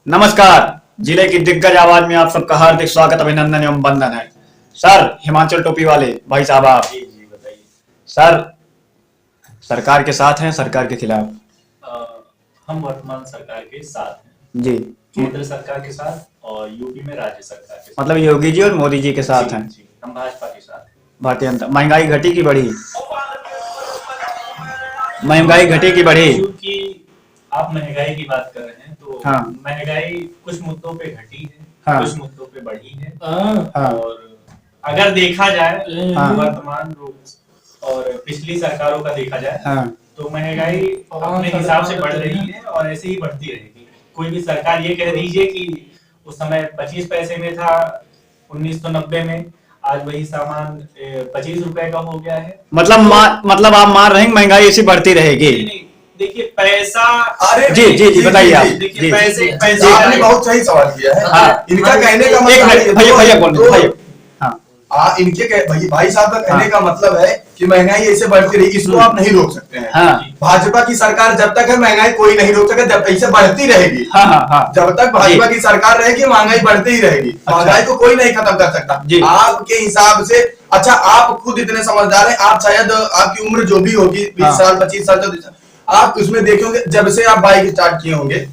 नमस्कार। जिले की दिग्गज आवाज में आप सबका हार्दिक स्वागत, अभिनंदन एवं वंदन है। सर, हिमाचल टोपी वाले भाई साहब, आप जी जी बताइए। सर सरकार के साथ हैं, सरकार के खिलाफ? हम वर्तमान सरकार के साथ हैं, जी। केंद्र सरकार के साथ और यूपी में राज्य सरकार के साथ। मतलब योगी जी और मोदी जी के साथ हैं? जी, हम भाजपा के साथ हैं। भारतीय जनता। महंगाई घटी की बढ़ी? महंगाई घटी की बढ़ी? क्योंकि आप महंगाई की बात कर रहे हैं तो हाँ। महंगाई कुछ मुद्दों पे घटी है, हाँ। कुछ मुद्दों पे बढ़ी है। हाँ। और अगर देखा जाए हाँ। वर्तमान रूप और पिछली सरकारों का देखा जाए, हाँ। तो महंगाई अपने हिसाब से बढ़ रही है और ऐसे ही बढ़ती रहेगी। कोई भी सरकार ये कह दीजिए कि उस समय 25 पैसे में था 1990 में, आज वही सामान 25 रुपए का हो गया है। मतलब आप मान रहे हैं महंगाई ऐसी बढ़ती रहेगी? नहीं, देखिए पैसा। अरे जी बताइए आप। देखिए पैसे आपने बहुत सही सवाल किया है। हाँ। इनका कहने का मतलब भैया बोल रहे हैं। इनके भाई साहब का कहने का मतलब है कि महंगाई ऐसे बढ़ती रही, इसको आप नहीं रोक सकते हैं। हाँ। भाजपा की सरकार जब तक है महंगाई कोई नहीं रोक सकता, जब ऐसे बढ़ती रहेगी। जब तक भाजपा की सरकार रहेगी महंगाई बढ़ती ही रहेगी। महंगाई को कोई नहीं खत्म कर सकता आपके हिसाब से। अच्छा, आप खुद इतने समझदार हैं, आप शायद आपकी उम्र जो भी होगी 20 साल 25 साल, आप उसमें देखेंगे जब से आप बाइक स्टार्ट किए होंगे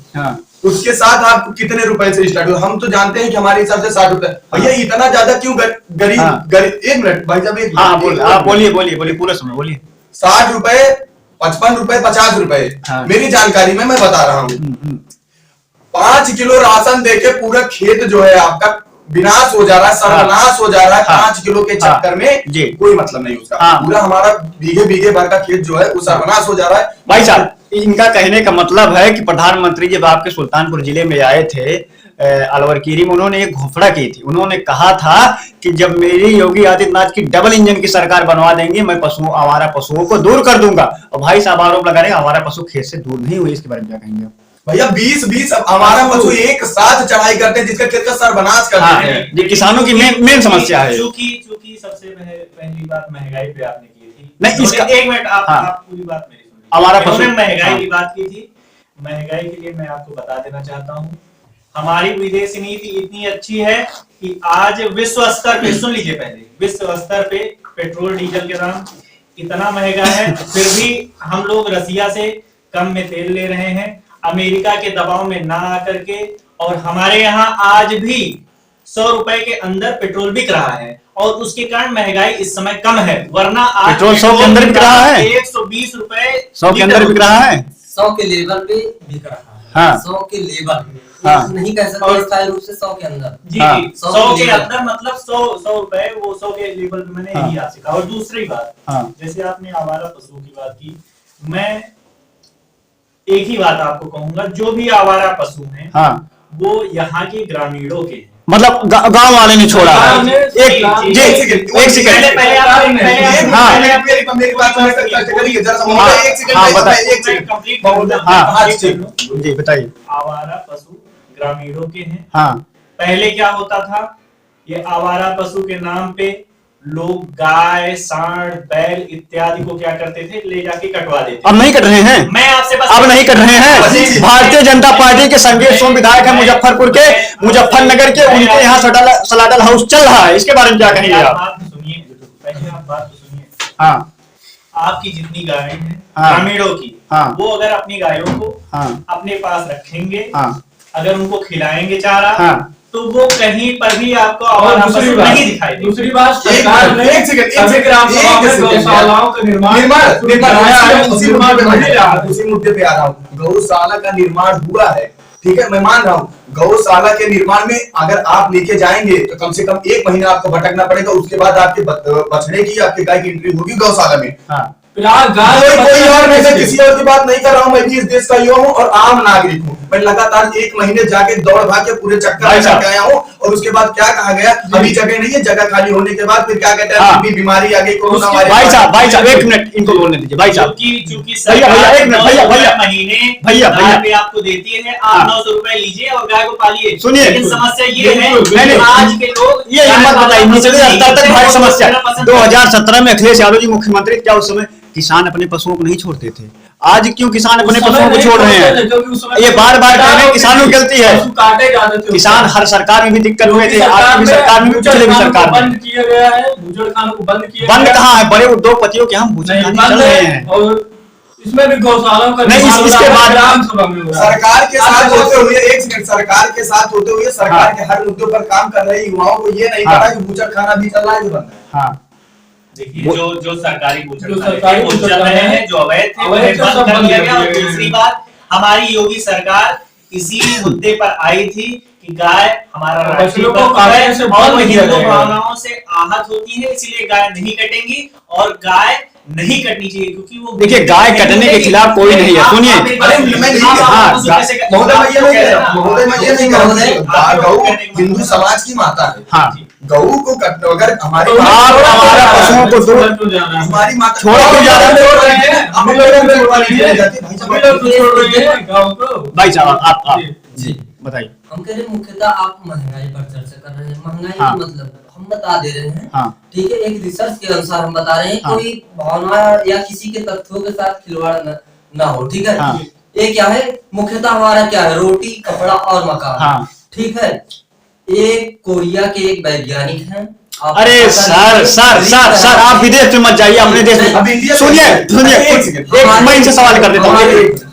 उसके साथ आप कितने रुपए से स्टार्ट हुए। हम तो जानते हैं कि हमारे हिसाब से 60 रुपए। भैया इतना ज्यादा क्यों गरीब एक मिनट भाई साहब, आप बोलिए पूरा समय बोलिए। 60 रुपए, 55 रुपए, 50 रुपए, मेरी जानकारी में मैं बता रहा हूँ। 5 किलो राशन देके पूरा खेत जो है आपका विनाश हो जा रहा है, सर्वनाश हो जा रहा है। 5 किलो के चक्कर में कोई मतलब नहीं उसका। पूरा हमारा बीघे भर का खेत जो है वो सर्वनाश हो जा रहा है। भाई साहब, इनका कहने का मतलब है कि प्रधानमंत्री जब आपके सुल्तानपुर जिले में आए थे अलवरकीरी में, उन्होंने एक घोषणा की थी। उन्होंने कहा था कि जब मेरी योगी आदित्यनाथ की डबल इंजन की सरकार बनवा देंगे, मैं आवारा पशुओं को दूर कर दूंगा। और भाई साहब आरोप लगा रहे हैं आवारा पशु खेत से दूर नहीं हुए, इसके बारे में क्या कहेंगे? भैया 20 हमारा पशु एक साथ चढ़ाई करते हैं जिसका खेत का सर्वनाश करते हैं। ये किसानों की मेन समस्या है। चूंकि सबसे पहली बात महंगाई पे आपने की थी। नहीं, इसका एक मिनट आप पूरी बात मेरी सुनिए। हमारा पशु महंगाई की बात की थी। महंगाई के लिए मैं आपको बता देना चाहता हूँ, हमारी विदेश नीति इतनी अच्छी है कि आज विश्व स्तर पे, सुन लीजिए पहले, विश्व स्तर पे पेट्रोल डीजल के दाम इतना महंगा है, फिर भी हम लोग रसिया से कम में तेल ले रहे हैं, अमेरिका के दबाव में ना आकर के। और हमारे यहाँ आज भी 100 रुपए के अंदर पेट्रोल बिक रहा है और उसके कारण महंगाई इस समय कम है। वरना आज पेट्रोल 100 के अंदर बिक रहा है, 120 रुपए 100 के अंदर बिक रहा है, 100 के लेवल पे बिक रहा है। हाँ। 100 के लेवल नहीं कह सकते और स्थायी रूप से 100 के अंदर। जी 100 के अंदर मतलब 100 रुपए, वो 100 के लेवल पे मैंने यही आपसे कहा। और दूसरी बात, जैसे आपने आवारा पशुओं की बात की, मैं एक ही बात आपको कहूंगा, जो भी आवारा पशु हैं वो यहाँ के ग्रामीणों के हैं। मतलब गांव वाले ने छोड़ा। जी बताइए। आवारा पशु ग्रामीणों के हैं। हाँ। पहले क्या होता था, ये आवारा पशु के नाम पे लोग गाय, सांड, बैल इत्यादि को क्या करते थे, ले जाके कटवा देते। अब नहीं कट रहे हैं। मैं आपसे बस अब नहीं कट रहे हैं। भारतीय जनता पार्टी के संगीत सोम विधायक है मुजफ्फरपुर के, मुजफ्फरनगर के, उनके यहाँ सलाडल हाउस चल रहा है। इसके बारे में क्या कहेंगे आप? बात सुनिए, पहले आप बात तो सुनिए। हाँ। आपकी जितनी गायें हैं ग्रामीणों की, वो अगर अपनी गायों को अपने पास रखेंगे, अगर उनको खिलाएंगे चारा, तो वो कहीं पर भी आपको आवारा पशु नहीं दिखाई देगा। दूसरी बात, सरकार ने सभी ग्राम सभाओं में गौशालाओं का उसी मुद्दे पे आ रहा हूँ। गौशाला का निर्माण हुआ है, ठीक है, मैं मान रहा हूँ। गौशाला के निर्माण में अगर आप लेके जाएंगे तो कम से कम 1 महीना आपको भटकना पड़ेगा। उसके बाद आपके बछड़े की, आपके गाय की एंट्री होगी गौशाला में। कोई और मैं किसी और की बात नहीं कर रहा हूँ। मैं भी इस देश का युवा हूँ और आम नागरिक हूँ। मैं लगातार 1 महीने जाके दौड़ भाग के पूरे चक्कर लगा आया हूँ। और उसके बाद क्या कहा गया, अभी जगह नहीं है, जगह खाली होने के बाद फिर क्या कहते हैं, बीमारी आ गई, कोरोना। भाई साहब 1 मिनट इनको बोलने दीजिए। भाई साहब चूंकि भैया आपको देती है, आप 900 रुपए लीजिए और गाय को पालिए। सुनिए, लेकिन समस्या ये है आज के लोग ये मत बताइए, निचले स्तर तक भारी समस्या। 2017 में अखिलेश यादव जी मुख्यमंत्री, क्या उस समय किसान अपने पशुओं को नहीं छोड़ते थे? आज क्यों किसान अपने पशुओं को छोड़ रहे हैं? ये बार बार कह रहे हैं किसानों की गलती है। काटे जाते थे किसान हर सरकार में भी दिक्कत हुए थे, आज की सरकार में भी, पिछले भी सरकार में बंद किया गया है, बूचड़खानों को बंद किया बंद गया है। कहाँ है? बड़े उद्योगपतियों के हम बूचड़खाने नहीं, चल बंद रहे है। हैं। और इसमें भी गौशालाओं का नहीं, निर्माण इसके हो रहा है, बाद- विधानसभा में हो रहा है। सरकार के साथ होते हुए, एक सेकंड, सरकार के साथ होते हुए सरकार के हर मुद्दों पर काम कर रहे युवाओं को ये नहीं हाँ। पता कि बूचड़खाना भी चल रहा है, जो बंद है। हाँ, देखिए वो- जो सरकारी जो बूचड़खाने सरकारी थे, वो चल बूचड़खाने रहे हैं, हैं, जो अवैध थे अवैध उन्हें थे, बंद सब कर बंद दिया कर गया। और दिए गए दूसरी हैं। बात, हमारी योगी सरकार इसी मुद्दे पर आई थी कि गाय हमारा राष्ट्रीय फसलों को पशु काटने है से और बंद वो किया हिंदू जाएगा। भावनाओं से आहत होती है, इसलिए गाय नहीं कटेंगी और गाय नहीं कटनी चाहिए, क्योंकि वो देखिए, गाय कटने के खिलाफ कोई नहीं है। सुनिए, अरे मैं नहीं कह हाँ, महोदय, मैं ये नहीं कह रहा हूं, महोदय, मैं ये नहीं कह रहा हूं। गौ हिंदू समाज की माता है। हाँ, गऊ को अगर हमारी तो आप हमारा पशुओं को दूर क्यों जाना है? हमारी माता छोड़ क्यों जा रहे हैं? छोड़ रहे हैं, हम हम लोग लोग भी छोड़ छोड़ रहे हैं, जाते हैं। हम लोग तो छोड़ रहे हैं गाँव को। भाई साहब आप जी बताइए। हम कह रहे हैं, मुख्यतः आप महंगाई पर चर्चा कर रहे हैं। महंगाई हाँ। का मतलब हम बता दे रहे हैं, हाँ, ठीक है, एक रिसर्च के अनुसार हम बता रहे हैं, हाँ। कोई भावना या किसी के तथ्यों के साथ खिलवाड़ न हो, ठीक है। हाँ। ये क्या है, मुख्यतः हमारा क्या है, रोटी, कपड़ा और मकान, हाँ। ठीक है। एक कोरिया के एक वैज्ञानिक हैं। आप अरे पता सर कीजिए, सर गरीब सर सर तरह आप से- विदेश में मत जाइए, अपने देश अब में इंडिया सुनिए में- सुनिए एक सेकंड। एक मैं इनसे सवाल कर देता हूँ।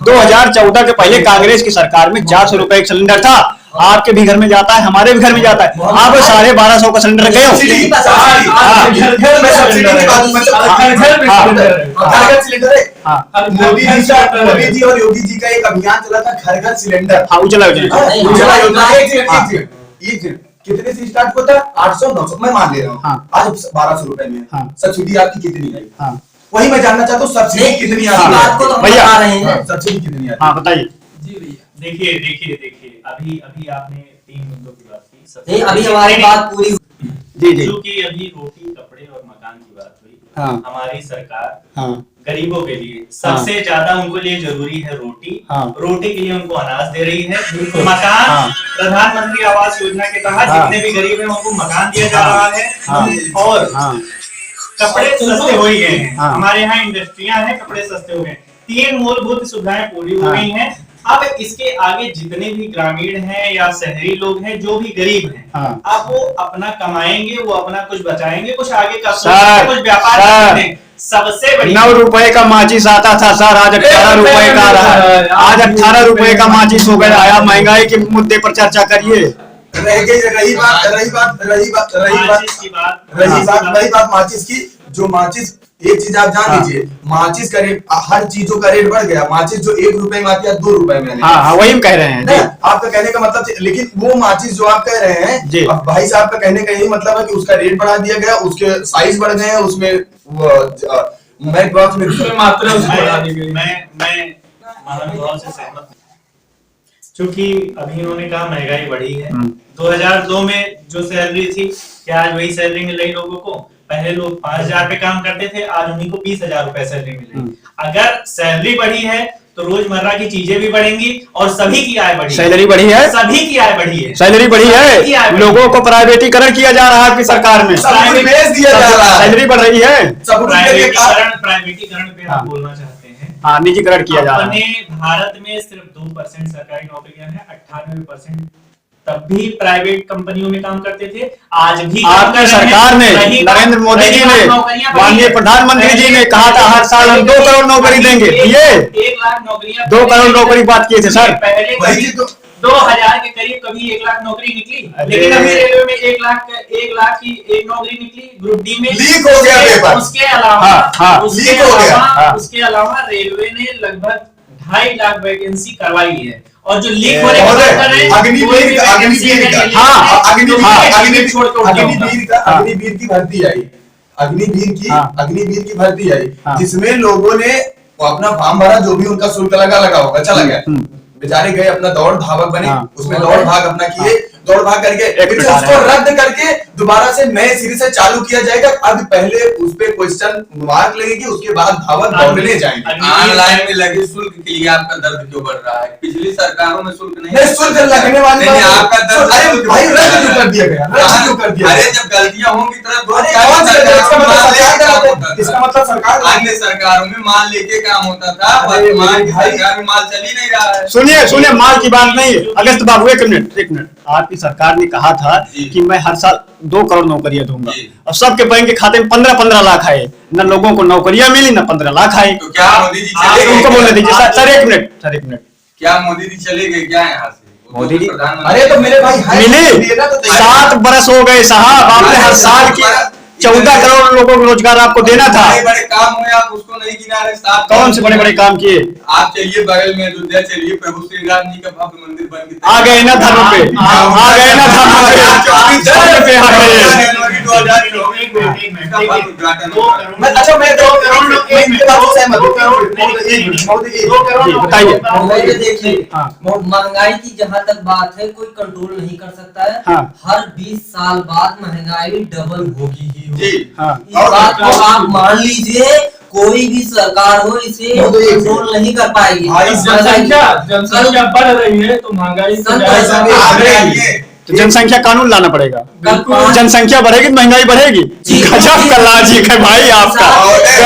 2014 के पहले कांग्रेस की सरकार में 400 रुपए एक सिलेंडर था। आपके भी घर में जाता है, हमारे भी घर में जाता है। आप 1250 का सिलेंडर गए हो? सब्सिडी, हाँ। घर घर में सब्सिडी की बात, मतलब घर घर में हाँ। सिलेंडर है। घर घर सिलेंडर है। हाँ, मोदी जी और योगी जी का एक अभियान चला था, घर घर सिलेंडर। हाँ, उजला योजना। हाँ, उज्ज्वला योजना। हाँ। एक सेकंड, एक सेकंड। कितने से स्टार्ट होता है? 800 900, मैं मान ले रहा हूँ। हाँ। आज 1200 रुपए में हाँ। सब्सिडी आपकी कितनी है? हाँ, वही मैं जानना चाहता हूँ, सब्सिडी नहीं, कितनी इसी आती है? बात को तो हम भैया। बता रहे हैं। हाँ, सब्सिडी कितनी आती है? हाँ, बताइए। जी भैया। देखिए देखिए देखिए, अभी अभी आपने 3 मुद्दों की बात की। सबसे नहीं, अभी पहले- हमारी बात पूरी जी जी। क्योंकि अभी रोटी, कपड़े और मकान की बात हुई, हाँ। हमारी सरकार हाँ, गरीबों के लिए सबसे ज्यादा उनको लिए जरूरी है रोटी। हाँ। रोटी के लिए उनको अनाज दे रही है। बिल्कुल। मकान, हाँ। प्रधानमंत्री आवास योजना के तहत हाँ। जितने भी गरीब हैं उनको मकान दिया जा हाँ। रहा है। हाँ। और हाँ, कपड़े सस्ते हो ही गए हैं। हाँ। हमारे यहाँ इंडस्ट्रियां हैं, कपड़े सस्ते हो गए। 3 मूलभूत सुविधाएं पूरी हो हाँ। गई हैं। अब इसके आगे जितने भी ग्रामीण हैं या शहरी लोग हैं, जो भी गरीब हैं, हाँ। अब वो अपना कमाएंगे, वो अपना कुछ बचाएंगे, कुछ आगे का सर, सोचेंगे, कुछ व्यापार सर, करेंगे। सबसे बड़ी 9 रुपए का माचिस आता था सर, आज 18 रुपए का आ रहा है। आज 18 रुपए का माचिस हो गया। आया महंगाई के मुद्दे पर चर्चा करिए। रही बात माचिस की। जो माचिस, एक चीज आप जान हाँ। लीजिए, माचिस का रेट, हर चीजों का रेट बढ़ गया। माचिस जो 1 रुपए में आती है 2 रुपए में आने हाँ हाँ, वही हम कह रहे हैं ना, जी। आपका कहने का मतलब, लेकिन वो माचिस जो आप कह रहे हैं, जी। अब भाई साहब का कहने का यही मतलब है कि उसका रेट बढ़ा दिया गया, उसके साइज बढ़ गए हैं, उसमें मैं बॉक्स में उसमें मात्रा उसको बढ़ा दी गई। मैं महानुभाव से सहमत हूं। क्योंकि अभी इन्होंने कहा महंगाई बढ़ी है। 2002 में जो सैलरी थी, क्या आज वही सैलरी मिल रही लोगों को? पहले लोग 5,000 पे काम करते थे, आज उन्हीं को 20,000 रुपए सैलरी मिल रही। अगर सैलरी बढ़ी है तो रोजमर्रा की चीजें भी बढ़ेंगी और सभी की आय बढ़ी है। सैलरी बढ़ी है, सभी की आय बढ़ी है। सैलरी बढ़ी सभी की आय है। बढ़ी लोगों को प्राइवेटीकरण किया जा रहा है आपकी सरकार में। सब कुछ बेच दिया जा रहा है। सैलरी बढ़ रही है। सब कुछ के लिए प्राइवेटीकरण पे हाँ। आप बोलना चाहते हैं। हाँ, निजीकरण किया जा रहा अपने है। भारत में सिर्फ 2% सरकारी नौकरियां हैं, 98% तब भी प्राइवेट कंपनियों में काम करते थे, आज भी काम आपकी कर रहे हैं। सरकार ने, रही बात- नरेंद्र मोदी रही जी बात ने, नौकरियां बढ़ी माननीय हैं। प्रधानमंत्री जी ने कहा था हर साल हम 2 करोड़ नौकरी देंगे। दिए 1 लाख नौकरियां 2 करोड़ नौकरी बात किए थे सर। पहले वही कभी चीज तो- 2000 के करीब कभी 1 लाख नौकरी निकली, अरे। लेकिन अभी रेलवे में 1 लाख की एक नौकरी निकली ग्रुप डी में। लीक हो गया पेपर। उसके अलावा हाँ, हाँ, उसके लीक हो गया। अलावा हाँ। उसके अलावा रेलवे ने लगभग 2.5 लाख वैकेंसी करवाई है। और जो लीक होने की महोदय, बात कर रहे हैं, कोई भी अग्निवीर vacancy का अगर ये लीक हाँ, है, तो अग्निवीर टिकट छोड़ के उठ जाऊंगा। अग्निवीर की भर्ती आई। अग्निवीर की भर्ती आई, हाँ। जिसमें लोगों ने अपना फॉर्म भरा, जो भी उनका शुल्क लगा होगा, चला गया। बेचारे गए, अपना दौड़ भागक बने, हाँ। उसमें दौड़ भाग अपना किए, दौड़ भाग करके, एक फिर मिनट उसको आ रहा है। रद्द करके दोबारा से नए सिरे से चालू किया जाएगा। अब पहले उस पे क्वेश्चन मार्क लगेगी, उसके बाद धावक दौड़ने जाएंगे। ऑनलाइन में लगे शुल्क के लिए आपका दर्द क्यों बढ़ रहा है? पिछली सरकारों में शुल्क नहीं नहीं, शुल्क लगने वाली नहीं, बात- आपका दर्द अरे भाई रद्द क्यों कर दिया गया? रद्द क्यों कर दिया अरे गया? जब गलतियां होंगी तरह अरे कौन सी गलती? इसका मतलब सरकार कराते हैं। इसका मतलब सरकार अन्य सरकारों में माल लेके काम होता था, अरे वर्तमान की भाई- सरकार में माल चल ही नहीं रहा है। सुनिए माल की बात नहीं है। अगस्त बाबू एक मिनट, आपकी सरकार ने कहा था जी। कि मैं हर साल 2 करोड़ नौकरियां दूंगा, जी। और सबके बैंक के खाते में 15-15 लाख आए, न लोगों को नौकरियां मिली न 15 लाख आए। तो क्या मोदी जी आप चले गए? उनको बोलने दीजिए सर, एक मिनट। क्या मोदी जी चले गए क्या यहाँ से? वो मोदी जी- प्रधानमंत्री अरे तो मेरे भाई मिली, देना तो चाहिए। 7 बरस हो गए साहब, आपने हर साल की 14 करोड़ लोगों को रोजगार आपको देना था। बड़े बड़े काम हुए, आप उसको नहीं गिना रहे। साथ कौन से बड़े काम किए? आप चलिए बगल में अयोध्या चलिए, प्रभु श्री राम जी का भव्य मंदिर बन के आ गए ना धर्म पे, आ गए ना धर्म पे, धर्म पे आ गए। मैं अच्छा मैं 2 करोड़ लोग एक मिनट बात से सहमत हूं। 2 करोड़ जी, बताइए। मोदी देखिए, हाँ। महंगाई की जहाँ तक बात है कोई कंट्रोल नहीं कर सकता है। हाँ। हर 20 साल बाद महंगाई डबल होगी ही होगी। जी। हाँ। इस बात को आप मान लीजिए, कोई भी सरकार हो इसे कंट्रोल नहीं कर पाएगी। भाई, जनसंख्या बढ़ रही है तो महंगाई तो कल जाएगा। पैसा तो जनसंख्या कानून लाना पड़ेगा। बिल्कुल। जनसंख्या बढ़ेगी तो महंगाई बढ़ेगी। जी। गजब का लॉजिक है भाई आपका,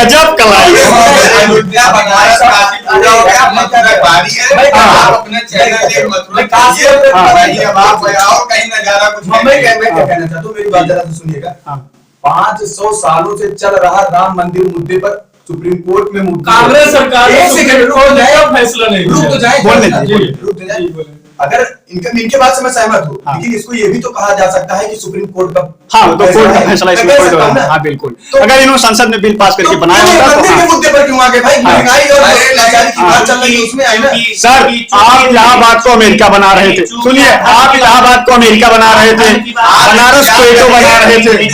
गजब का लॉजिक। अयोध्या बनारस काशी पूरा हो गया, मथुरा बारी है। आप अपने चैनल से मथुरा काशी काशी और बताइए, अब आप और कहीं नजारा कुछ है मैं नहीं। क्या कहना चाहता हूँ, मेरी बात जरा तो सुनिएगा। हाँ। 500 सालों से चल रहा राम मंदिर मुद्दे पर सुप्रीम कोर्ट में मुद्दा कांग्रेस सरकार ने एक सुप्रीम सेकंड कोर्ट ने कब फैसला नहीं रुक तो किया? जाए, बोलने रुक दीजिए। तो जाए। अगर इनके बात से मैं सहमत हूँ, हाँ। लेकिन इसको ये भी तो कहा जा सकता है कि सुप्रीम कोर्ट का हाँ, तो कोर्ट का है। फैसला मैं इसमें कह कोई सकता हूँ ना। हाँ बिल्कुल। तो- अगर इन्होंने संसद में बिल पास करके बनाया तो होता तो मंदिर के हाँ। मुद्दे पर क्यों आ गए भाई? हाँ। महंगाई और अरे लाचारी की हाँ। बात चल रही है, उसमें आई ना। सर, आप इलाहाबाद को अमेरिका बना रहे थे। सुनिए, आप इलाहाबाद को अमेरिका बना रहे थे, बनारस को एटो बना रहे थे,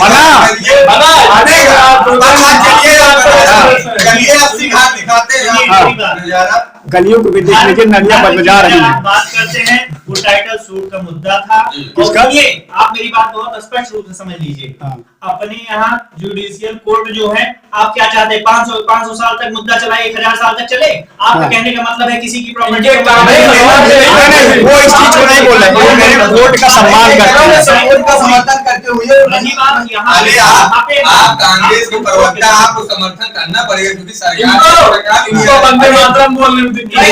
चलिए आप सिखा दिखाते हैं नजारा। गलियों को भी देखने के नदियां बजा रही हैं। बात करते हैं, वो टाइटल सूट का मुद्दा था। और किसका? सुनिए, आप मेरी बात बहुत स्पष्ट रूप से समझ लीजिए। हाँ। अपने यहाँ जुडिशियल कोर्ट जो है, आप क्या चाहते हैं? 500 साल तक मुद्दा चलाए, 1000 साल तक चले? आपका हाँ। कहने का मतलब है किसी की प्रॉपर्टी इनके काम है, नहीं, वो इस चीज को नहीं बोल रहे, वो मेरे कोर्ट का सम्मान करते हैं। कोर्ट का समर्थन करते हुए रही बात यहाँ अरे आप कांग्रेस के प्रवक्ता, आपको समर्थन करना पड़ेगा क्योंकि सरकार इनको वंदे मातरम बोलने में दिक्कत है।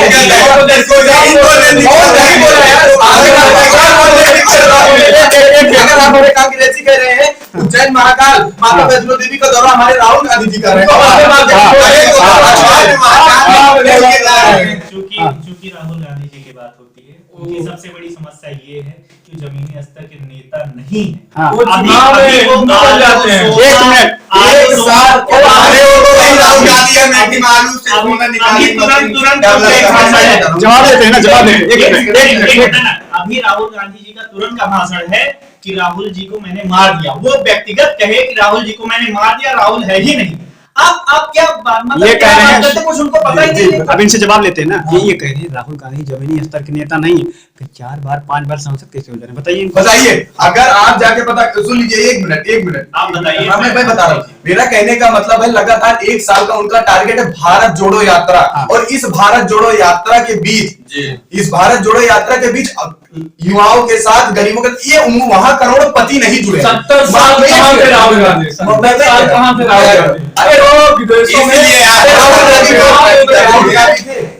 अगर आप हमें कांग्रेसी कह रहे हैं, उज्जैन महाकाल माता वैष्णो देवी का दौरा हमारे राहुल गांधी जी कर रहे हैं। चूंकि राहुल गांधी जी की बात होती है, उनकी सबसे बड़ी समस्या ये है कि जमीनी स्तर के नेता नहीं है। हाँ। वो चुनाव में निकल जाते हैं। एक मिनट, एक साल के बाद राहुल गांधी है, मेरी मालूम से सोना निकाली जवाब देते हैं ना, जवाब देते हैं। एक मिनट। अभी राहुल गांधी जी का तुरंत का भाषण है कि राहुल जी को मैंने मार दिया। वो व्यक्तिगत कहे कि राहुल जी को मैंने मार दिया, राहुल है ही नहीं। आप क्या मतलब ये क्या कह रहे बात हैं, करते हैं, कुछ उनको पता ही नहीं है। अब इनसे जवाब लेते हैं ना। ये कह रहे हैं राहुल गांधी जमीनी स्तर के नेता नहीं है, फिर 4 बार 5 बार सांसद कैसे हो जा रहे हैं? बताइए इनको। बताइए, अगर आप जाके पता सुन लीजिए, एक मिनट आप बताइए। हाँ, मैं बता रहा हूँ। मेरा कहने का मतलब है लगातार 1 साल का उनका टारगेट है भारत जोड़ो यात्रा। हाँ। और इस भारत जोड़ो यात्रा के बीच इस भारत जोड़ो यात्रा के बीच युवाओं के साथ गरीबों के ये वहां करोड़पति नहीं जुड़े। 70 साल कहाँ थे राहुल गांधी? 70 साल कहाँ थे राहुल गांधी? अरे वो विदेशों में इसलिए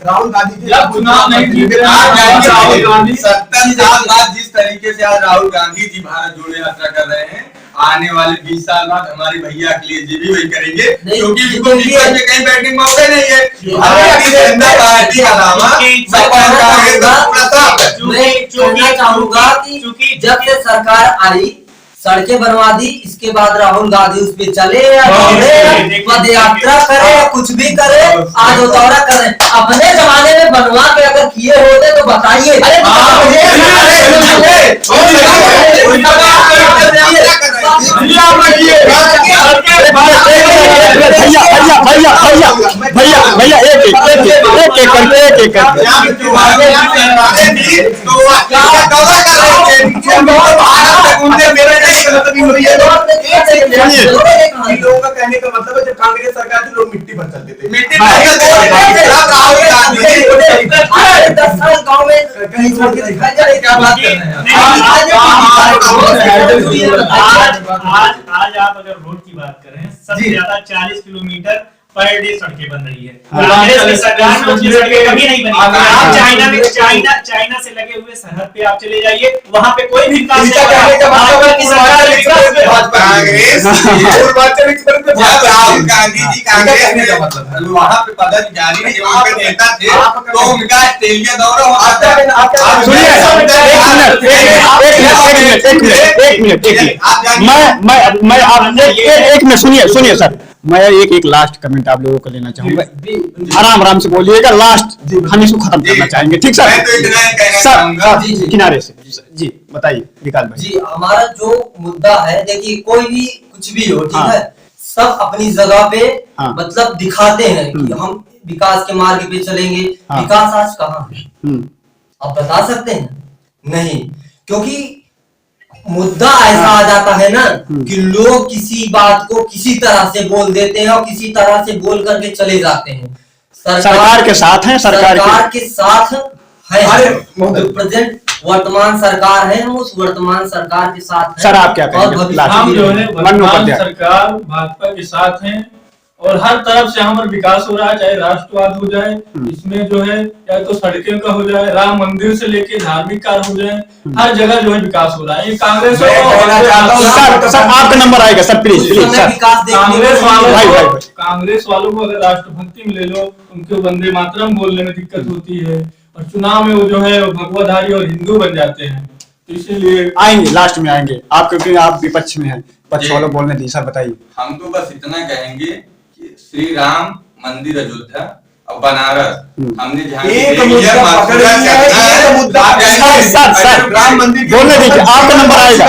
राहुल गांधी थे। जब चुनाव नहीं जीते राहुल गांधी 70 साल बाद जिस तरीके से आज राहुल गांधी जी भारत जोड़ो यात्रा कर रहे हैं, आने वाले 20 साल बाद हमारे भैया अखिलेश जी भी वही करेंगे, क्योंकि उनको विपक्ष में कहीं बैठने का मौका नहीं है। भारतीय जनता पार्टी का नामा मैं कहना चाहूंगा कि जब से सरकार आई, सड़कें बनवा दी, इसके बाद राहुल गांधी उस पे चले या दौड़े या पद यात्रा करे या कुछ भी करे, आज वो दौरा करे। अपने जमाने में बनवा के अगर किए होते तो बताइए। भैया एक एक करके इन लोगों का कहने का मतलब है जब कांग्रेस सरकार थी लोग मिट्टी पर चलते थे। मिट्टी पर चलते थे। राहुल गांधी 10 साल गाँव में कहीं छोड़ के दिखाई जा रही, क्या बात कर रहे हैं आज आप अगर रोड की बात करें, सबसे ज्यादा 40 किलोमीटर पर डे सड़कें बन रही है। कांग्रेस की सरकार में उतनी सड़कें कभी नहीं बनी। आप चाइना से लगे हुए सरहद पे आप चले जाइए, वहां पे कोई भी विकास नहीं हुआ। राहुल गांधी जी कांग्रेस में वहाँ पे पदाधिकारी नेता थे, तो उनका ऑस्ट्रेलिया दौरा मैं आप एक मिनट सुनिए सर, मैं एक लास्ट कमेंट आप लोगों को लेना चाहूंगा। आराम से बोलिएगा, लास्ट हम इसको खत्म करना चाहेंगे, ठीक सर? मैं तो इतना ही कहना चाहूंगा किनारे से जी बताइए विकास भाई जी। हमारा जो मुद्दा है, देखिए कोई भी कुछ भी हो, ठीक है, सब अपनी जगह पे मतलब दिखाते हैं कि हम विकास के मार्ग पे चलेंगे। विकास आज कहाँ है आप बता सकते हैं? नहीं, क्योंकि मुद्दा ऐसा आ जाता है ना कि लोग किसी बात को किसी तरह से बोल देते हैं और किसी तरह से बोल करके चले जाते हैं। सरकार के साथ हैं, सरकार के साथ है, प्रेजेंट वर्तमान सरकार है, हम उस वर्तमान सरकार के साथ हैं। सर आप क्या कहेंगे? हम जो है वर्तमान सरकार भाजपा के साथ हैं और हर तरफ से हमारा विकास हो रहा है, चाहे राष्ट्रवाद हो जाए, इसमें जो है या तो सड़कें का हो जाए, राम मंदिर से लेके धार्मिक कार्य हो जाए, हर जगह जो है विकास हो रहा है। कांग्रेस सर आपका नंबर आएगा सर, प्लीज सर। कांग्रेस वालों को अगर राष्ट्रभक्ति में ले लो, उनको वंदे मातरम बोलने में दिक्कत होती है और चुनाव में वो जो है भगवाधारी और हिंदू बन जाते हैं, तो इसीलिए आएंगे, लास्ट में आएंगे आप, क्योंकि आप विपक्ष में हैं, पक्ष वालों बोलने दी। सर बताइए। हम तो बस इतना कहेंगे कि श्री राम मंदिर अयोध्या और बनारस हमने जहाँ राम मंदिर बोलने दीजिए, आपका नंबर आएगा,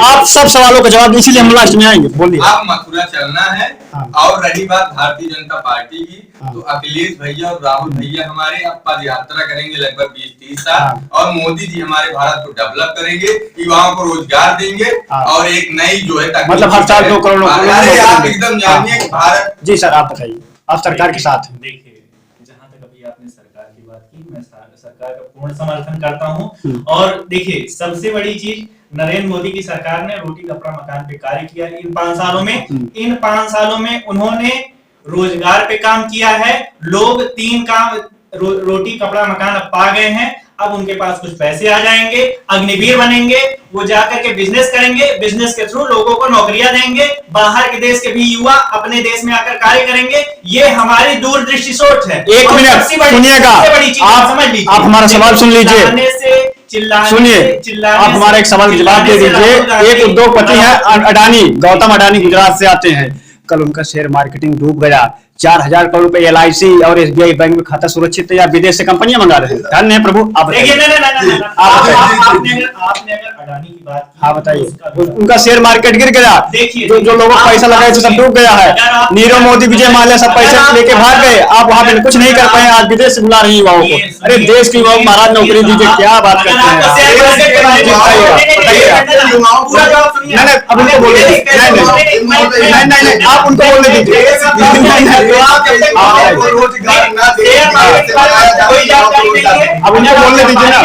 आप सब सवालों का जवाब, इसीलिए हम लास्ट में आएंगे, बोलिए। आप मथुरा चलना है। और रही बात भारतीय जनता पार्टी की, तो अखिलेश भैया और राहुल भैया हमारे अब पद यात्रा करेंगे लगभग 20-30 साल, और मोदी जी हमारे भारत को डेवलप करेंगे, युवाओं को रोजगार देंगे और एक नई जो है मतलब हर साल 2 करोड़ आप एकदम जानिए कि भारत। जी सर आप बताइए, आप सरकार के साथ हैं। देखिए, जहां तक अभी आपने सरकार की बात की, मैं सरकार का पूर्ण समर्थन करता हूं। और देखिए, सबसे बड़ी चीज, नरेंद्र मोदी की सरकार ने रोटी कपड़ा मकान पे कार्य किया इन 5 सालों में। इन 5 सालों में उन्होंने रोजगार पे काम किया है। लोग 3 काम, रोटी कपड़ा मकान अब पा गए हैं। अब उनके पास कुछ पैसे आ जाएंगे, अग्निवीर बनेंगे, वो जाकर के बिजनेस करेंगे, बिजनेस के थ्रू लोगों को नौकरियां देंगे, बाहर के देश के भी युवा अपने देश में आकर कार्य करेंगे। ये हमारी दूरदृष्टि सोच है। 1 मिनट सुनिएगा, आप हमारा सवाल सुन लीजिए, सुनिए, आप हमारा एक सवाल जवाब दे दीजिए। एक उद्योगपति है अडानी, गौतम अडानी, गुजरात से आते हैं। कल उनका शेयर मार्केटिंग डूब गया, 4000 करोड़ रुपए LIC और SBI बैंक में खाता सुरक्षित है, या विदेश से कंपनियां मंगा रहे हैं? धन्य है प्रभु। आप आपने अगर अडानी की बात की, हाँ बताइए। उनका शेयर मार्केट गिर गया, जो लोगों को पैसा लगाए थे सब डूब गया है। नीरव मोदी, विजय माल्या सब पैसे लेके भाग गए, आप वहां पे कुछ नहीं कर पाए, आज विदेश से बुला रहे हैं युवाओं को। अरे देश के युवाओं को महाराज नौकरी दीजिए, क्या बात करते हैं? अब उनको बोलने दीजिए, नहीं आप उनको बोलने दीजिए। अब उनको बोलने दीजिए ना।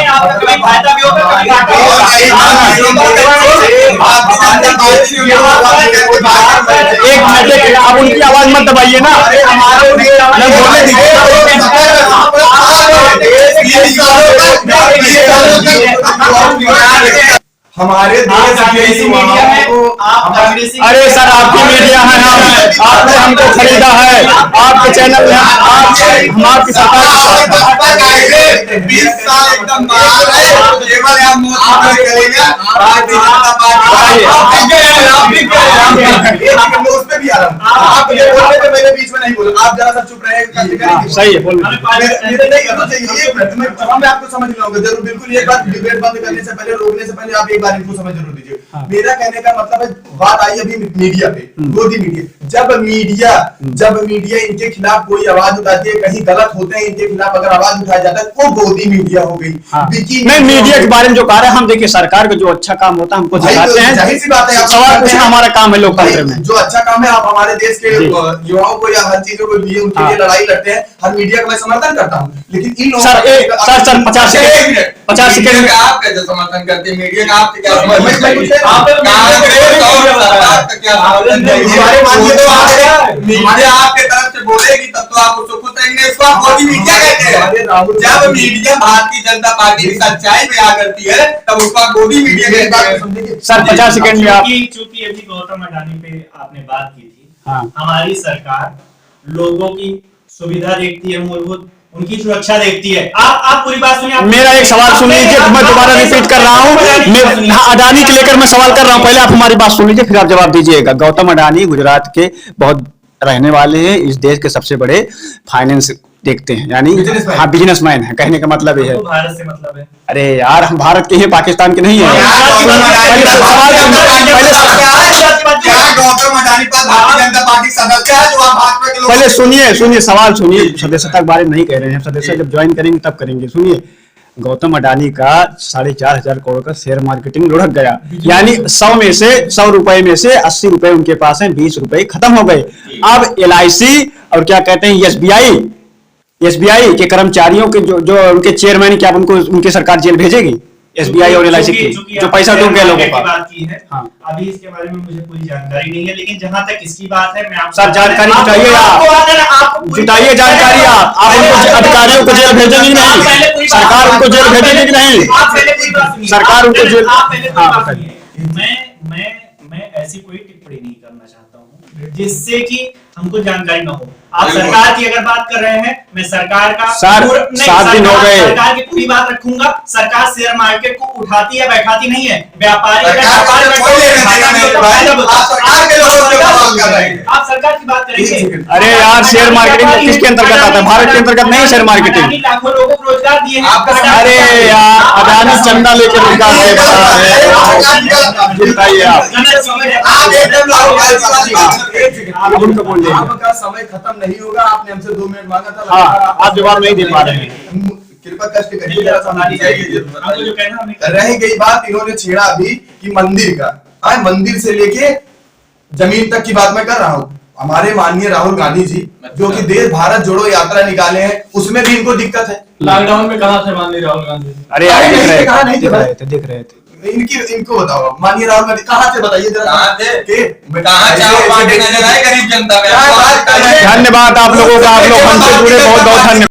एक मिनट, आप उनकी आवाज मत दबाइए ना, बोलने दीजिए। हमारे देश अरे सर आपकी मीडिया है, आपने हमको खरीदा है, आपके चैनल में हम आपकी सरकार 20 साल एकदम मैंने बीच में नहीं बोला, आप जरा सा चुप रहे। सही है, बोल मैं आपको समझ लाऊंगा जरूर, बिल्कुल। एक बात, डिबेट बंद करने से पहले, रोकने से पहले आप एक बार इनको समझ जरूर दीजिए। मेरा कहने का मतलब है बात आई अभी मीडिया पे, गोदी मीडिया। जब मीडिया इनके खिलाफ कोई आवाज उठाती है, कहीं गलत होते हैं इनके खिलाफ अगर आवाज उठाया जाता है, वो गोदी मीडिया हो गई। नहीं, मीडिया के बारे में जो कह रहे हैं हम, देखिए सरकार का जो अच्छा काम होता है हमको दिखाते हैं, जाहिर सी बात है, सवाल पूछना हमारा काम है लोकतंत्र में। जो अच्छा काम है, आप हमारे देश के युवाओं को या हर चीजों को लिए उनके लिए लड़ाई लड़ते हैं, हर मीडिया का मैं समर्थन करता हूँ, लेकिन इन लोगों सर 50 सेकंड आप कैसे समर्थन करते हैं मीडिया का? आप क्या मीडिया आपके तरफ से बोलेगी तब तो आप उसको खुद रहेंगे, इसको आप मोदी मीडिया कहते हैं। जब मीडिया भारतीय जनता पार्टी की सच्चाई बयां करती है तब उसको आप मोदी मीडिया कहते हैं। सर 50 सेकंड में आप, चूंकि अभी गौतम अडानी पे आपने बात की थी, हाँ। हमारी सरकार लोगों की सुविधा देखती है, मूलभूत उनकी सुरक्षा देखती है। आप पूरी बात सुनिए। मेरा एक सवाल सुन लीजिए, मैं दोबारा रिपीट कर रहा हूँ, मैं अडानी के लेकर मैं सवाल कर रहा हूँ, पहले आप हमारी बात सुन लीजिए फिर आप जवाब दीजिएगा। गौतम अडानी गुजरात के बहुत रहने वाले हैं, इस देश के सबसे बड़े फाइनेंस देखते हैं, यानी हाँ बिजनेसमैन है, कहने का मतलब ये है। तो भारत से मतलब है? अरे यार हम भारत के हैं, पाकिस्तान के नहीं है। पहले सुनिए सवाल सुनिए, सदस्यता के बारे में नहीं कह रहे हैं, सदस्य जब ज्वाइन करेंगे तब करेंगे। सुनिए, गौतम अडानी का 4,500 करोड़ का शेयर मार्केटिंग लुढ़क गया, यानी 100 रुपए में से 80 रुपए उनके पास हैं, 20 रुपए खत्म हो गए। अब LIC और क्या कहते हैं SBI के कर्मचारियों के जो उनके चेयरमैन, क्या उनको उनकी सरकार जेल भेजेगी? SBI और LIC की जो पैसा डूब गया लोगों का। बात की है, हाँ। अभी इसके बारे में मुझे पूरी जानकारी नहीं है, लेकिन जहां तक इसकी बात है मैं आपको सर जानकारी जुटाइए, आप जुटाइए जानकारी, आप उनको अधिकारियों को जेल भेजेंगे कि नहीं? सरकार उनको जेल भेजेगी कि नहीं? सरकार उनको जेल, हाँ। मैं ऐसी कोई टिप्पणी नहीं करना चाहता हूँ जिससे कि हमको जानकारी न हो। आप सरकार की अगर बात कर रहे हैं, मैं सरकार का सर 7 दिन हो गए, सरकार की पूरी बात रखूंगा। सरकार शेयर मार्केट को उठाती या बैठाती नहीं है, व्यापारी आप सरकार की बात करेंगे। अरे यार शेयर मार्केटिंग किसके अंतर्गत आता है? भारत के अंतर्गत नहीं शेयर मार्केटिंग। लाखों लोगों को रोजगार दिए हैं। अरे यार अडानी चंदा लेकर रोजगार दे रहा है, बताइए आप उनको बोल दीजिए। आपका समय खत्म नहीं होगा, आपने हमसे 2 मिनट मांगा था। हाँ, आप जवाब नहीं दे पा रहे हैं, कृपया कष्ट करिए, रह गई बात इन्होंने छेड़ा अभी कि मंदिर का, मंदिर से लेके जमीन तक की बात मैं कर रहा हूँ। हमारे माननीय राहुल गांधी जी जो कि देश भारत जोड़ो यात्रा निकाले हैं, उसमें भी इनको दिक्कत है। लॉकडाउन में कहाँ थे माननीय राहुल गांधी? अरे यार दिख रहे थे। इनको बताओ माननीय राहुल गांधी कहाँ थे, बताइए जरा। गरीब जनता में। धन्यवाद आप लोगों का, आप लोग हमसे जुड़े, बहुत बहुत धन्यवाद।